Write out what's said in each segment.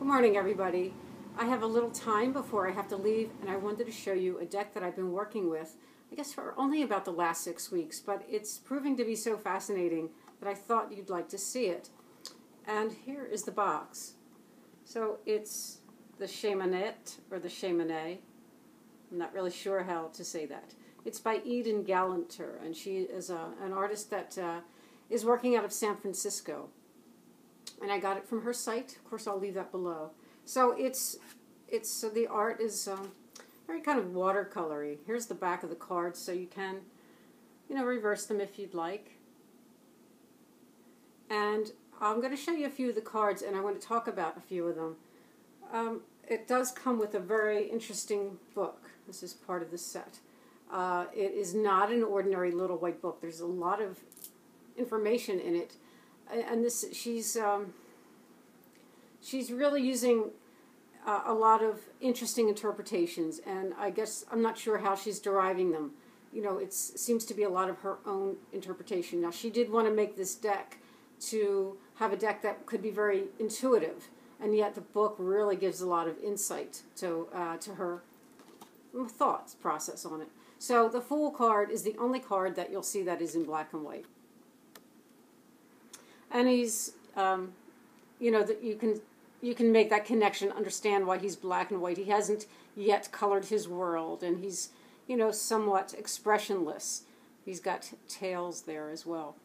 Good morning, everybody. I have a little time before I have to leave, and I wanted to show you a deck that I've been working with, I guess for only about the last 6 weeks, but it's proving to be so fascinating that I thought you'd like to see it. And here is the box. So it's the Cheimonette, or the Cheimonette. I'm not really sure how to say that. It's by Eden Galanter, and she is an artist that is working out of San Francisco. And I got it from her site. Of course, I'll leave that below. So so the art is very kind of watercolory. Here's the back of the cards, so you can, reverse them if you'd like. And I'm going to show you a few of the cards, and I want to talk about a few of them. It does come with a very interesting book. This is part of the set. It is not an ordinary little white book. There's a lot of information in it. And she's really using a lot of interesting interpretations, and I guess I'm not sure how she's deriving them. It seems to be a lot of her own interpretation. Now, she did want to make this deck to have a deck that could be very intuitive, and yet the book really gives a lot of insight to her thoughts process on it. So the Fool card is the only card that you'll see that is in black and white. And he's, that you can make that connection, understand why he's black and white. He hasn't yet colored his world, and he's, somewhat expressionless. He's got tails there as well.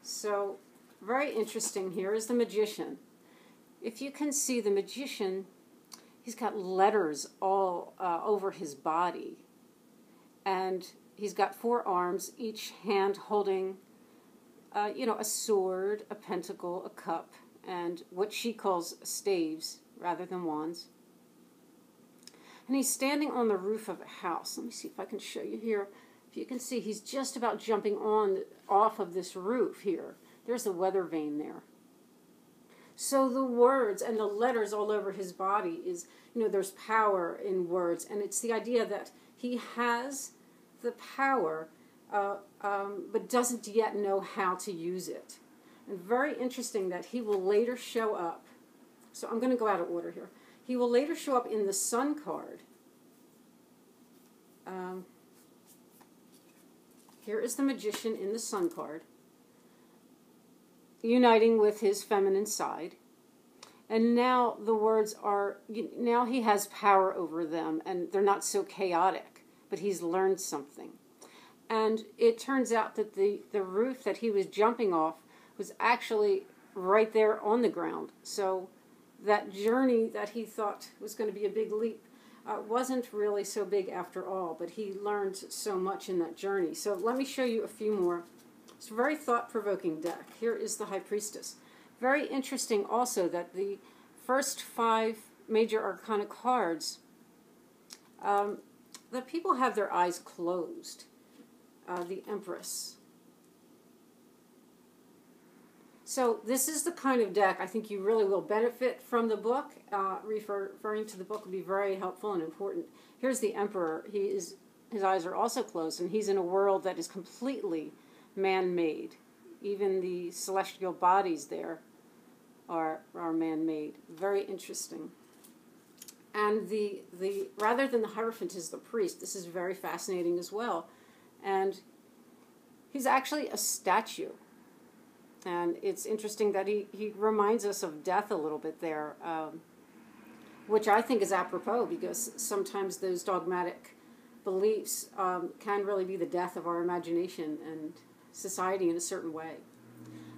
So, very interesting. Here is the Magician. If you can see the Magician, he's got letters all over his body. And he's got 4 arms, each hand holding a sword, a pentacle, a cup, and what she calls staves rather than wands. And he's standing on the roof of a house. Let me see if I can show you here. If you can see, he's just about jumping off of this roof here. There's the weather vane there. So the words and the letters all over his body is, there's power in words, and it's the idea that he has the power but doesn't yet know how to use it. And very interesting that he will later show up. So I'm going to go out of order here. He will later show up in the Sun card. Here is the Magician in the Sun card, uniting with his feminine side. And now the words are, now he has power over them, and they're not so chaotic, but he's learned something. And it turns out that the roof that he was jumping off was actually right there on the ground. So that journey that he thought was going to be a big leap wasn't really so big after all, but he learned so much in that journey. So let me show you a few more. It's a very thought-provoking deck. Here is the High Priestess. Very interesting also that the first 5 major arcana cards, the people have their eyes closed. The Empress. So this is the kind of deck I think you really will benefit from the book. Referring to the book will be very helpful and important. Here's the Emperor. His eyes are also closed, and he's in a world that is completely man-made. Even the celestial bodies there are man-made. Very interesting. And rather than the Hierophant is the priest. This is very fascinating as well. And he's actually a statue. And it's interesting that he reminds us of death a little bit there, which I think is apropos, because sometimes those dogmatic beliefs can really be the death of our imagination and society in a certain way.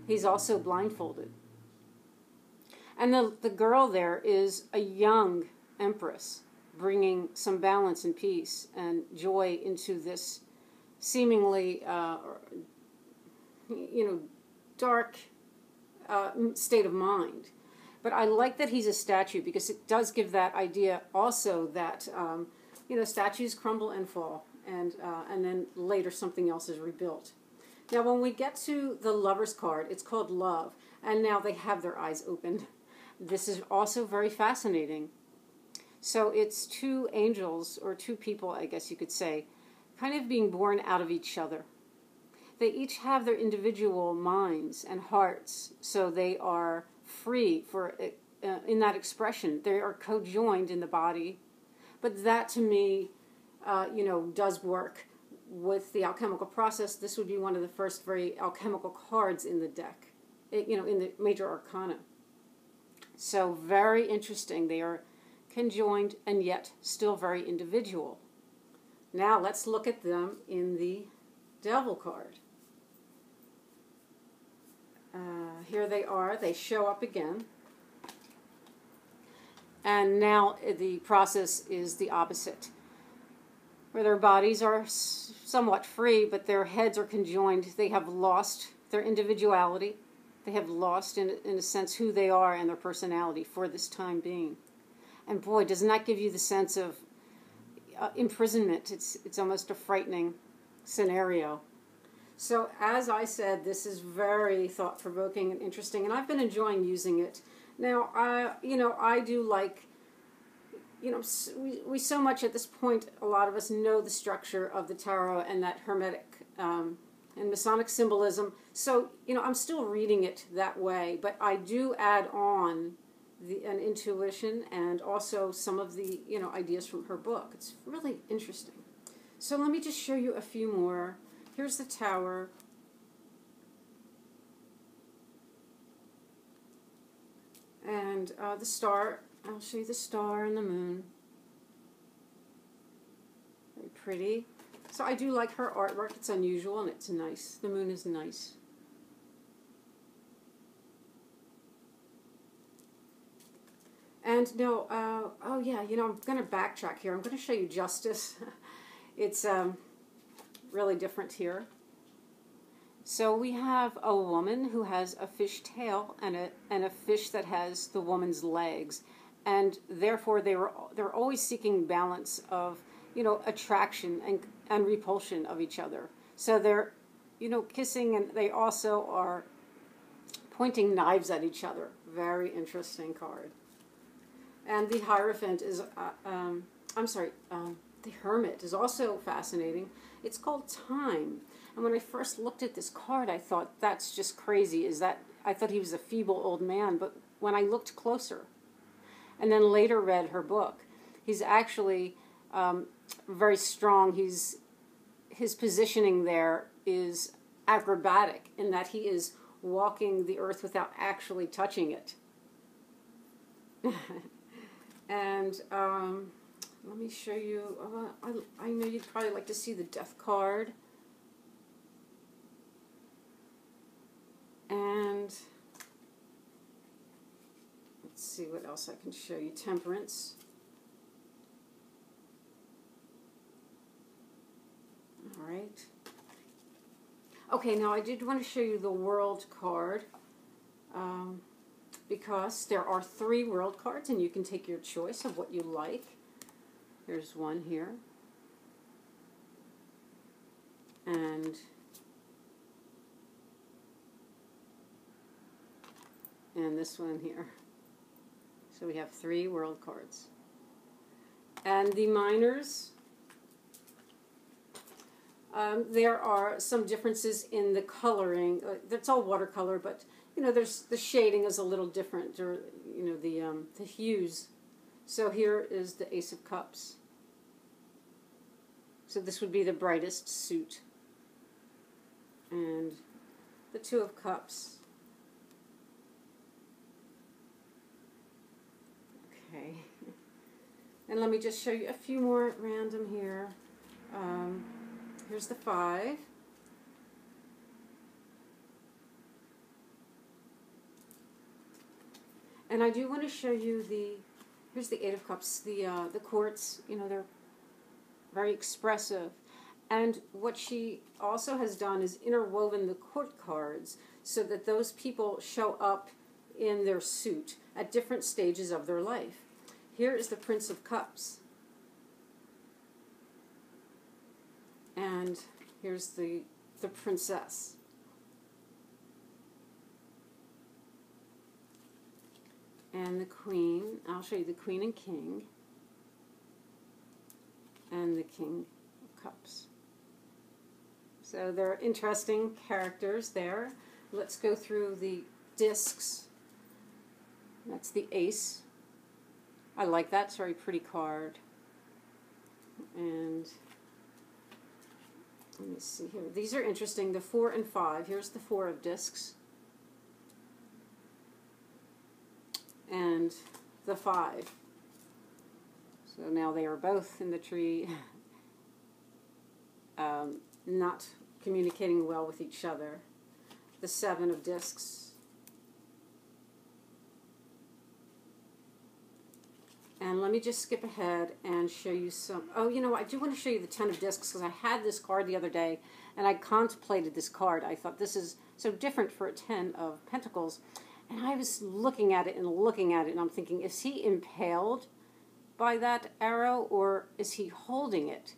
He's also blindfolded. And the girl there is a young empress, bringing some balance and peace and joy into this seemingly, dark state of mind. But I like that he's a statue, because it does give that idea also that, statues crumble and fall, and then later something else is rebuilt. Now, when we get to the Lover's card, it's called Love, and now they have their eyes open. This is also very fascinating. So it's 2 angels, or 2 people, I guess you could say, kind of being born out of each other. They each have their individual minds and hearts, so they are free for in that expression. They are co-joined in the body. But that, to me, does work with the alchemical process. This would be one of the first very alchemical cards in the deck, in the major arcana. So very interesting. They are conjoined and yet still very individual. Now let's look at them in the Devil card. Here they are. They show up again. And now the process is the opposite, where their bodies are somewhat free, but their heads are conjoined. They have lost their individuality. They have lost, in a sense, who they are and their personality for this time being. And boy, doesn't that give you the sense of imprisonment? It's almost a frightening scenario. So as I said, this is very thought-provoking and interesting, and I've been enjoying using it. Now, I do like, we so much at this point, a lot of us know the structure of the tarot and that Hermetic and Masonic symbolism. So, I'm still reading it that way, but I do add on an intuition and also some of the, ideas from her book. It's really interesting. So let me just show you a few more. Here's the Tower. And the star. I'll show you the star and the moon. Very pretty. So I do like her artwork. It's unusual and it's nice. The moon is nice. And no, oh yeah, I'm going to backtrack here. I'm going to show you Justice. It's really different here. So we have a woman who has a fish tail and a fish that has the woman's legs, and therefore they're always seeking balance of attraction and repulsion of each other. So they're kissing, and they also are pointing knives at each other. Very interesting card. And the Hierophant is the Hermit is also fascinating. It's called Time. And when I first looked at this card, I thought, that's just crazy. I thought he was a feeble old man, but when I looked closer, and then later read her book, he's actually very strong. His positioning there is acrobatic in that he is walking the earth without actually touching it. And let me show you, I know you'd probably like to see the Death card. And let's see what else I can show you. Temperance. All right. Okay, now I did want to show you the World card. Because there are 3 world cards, and you can take your choice of what you like. There's one here. And this one here. So we have 3 world cards. And the minors, there are some differences in the coloring. That's all watercolor, but there's the shading is a little different, or the hues. So here is the Ace of Cups. So this would be the brightest suit, and the Two of Cups. Okay, and let me just show you a few more at random here. Here's the 5. And I do want to show you here's the 8 of Cups, the quartz, they're very expressive. And what she also has done is interwoven the court cards so that those people show up in their suit at different stages of their life. Here is the Prince of Cups. And here's the Princess. And the Queen. I'll show you the Queen and King. And the King of Cups. So there are interesting characters there. Let's go through the discs. That's the ace. I like that. It's a very pretty card. And let me see here. These are interesting. The 4 and 5. Here's the 4 of discs. And the 5. So now they are both in the tree, not communicating well with each other. The 7 of discs. And let me just skip ahead and show you some... Oh, you know what? I do want to show you the 10 of discs because I had this card the other day and I contemplated this card. I thought this is so different for a 10 of pentacles. And I was looking at it and I'm thinking, is he impaled by that arrow or is he holding it?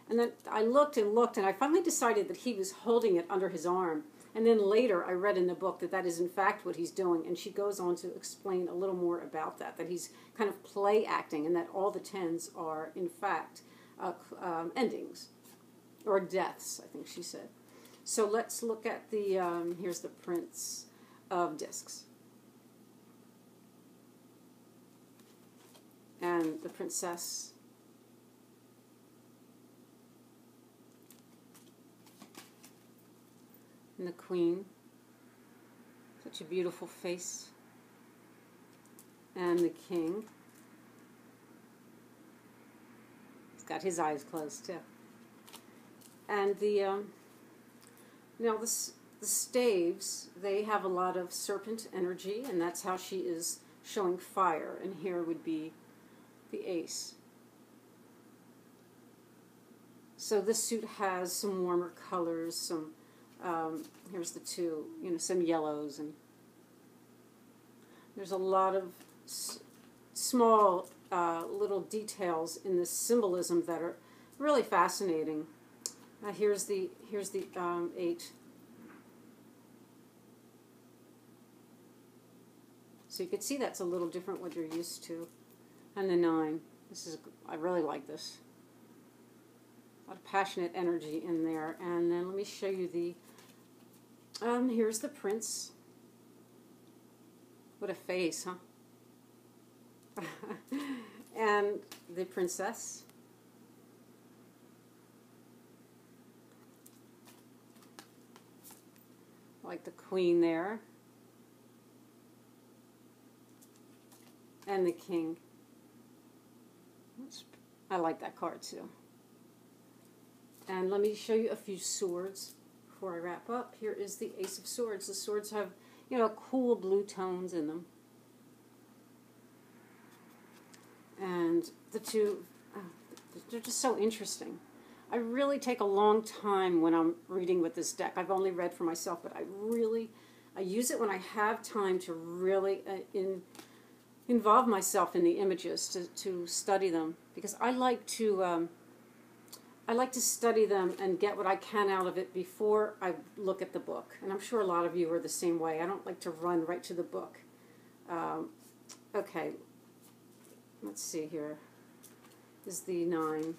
And then I looked and I finally decided that he was holding it under his arm. And then later I read in the book that that is in fact what he's doing. And she goes on to explain a little more about that, that he's kind of play acting and that all the 10s are in fact endings or deaths, I think she said. So let's look at the, here's the Prince of Discs. And the Princess. And the Queen. Such a beautiful face. And the King. He's got his eyes closed too. And the now the staves, they have a lot of serpent energy, and that's how she is showing fire. And here would be the ace. So this suit has some warmer colors, some here's the 2, you know, some yellows, and there's a lot of small little details in this symbolism that are really fascinating. Here's the 8. So you can see that's a little different what you're used to. And the 9. I really like this. A lot of passionate energy in there. And then let me show you the, here's the Prince. What a face, huh? And the Princess. Like the Queen there. And the King. I like that card too. And let me show you a few swords before I wrap up. Here is the Ace of Swords. The swords have, you know, cool blue tones in them. And the 2, they're just so interesting. I really take a long time when I'm reading with this deck. I've only read for myself, but I use it when I have time to really involve myself in the images, to study them, because I like to study them and get what I can out of it before I look at the book. And I'm sure a lot of you are the same way. I don't like to run right to the book. Okay, let's see here. This is the 9.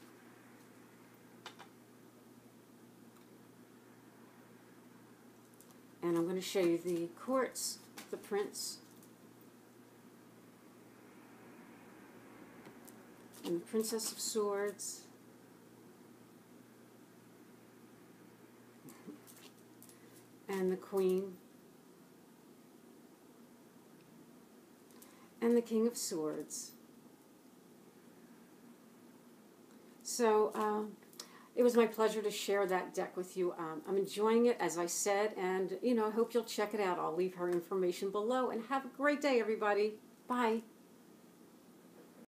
And I'm going to show you the courts, the Prince, and the Princess of Swords, and the Queen, and the King of Swords. So it was my pleasure to share that deck with you. I'm enjoying it, as I said, and, you know, I hope you'll check it out. I'll leave her information below, and have a great day, everybody. Bye.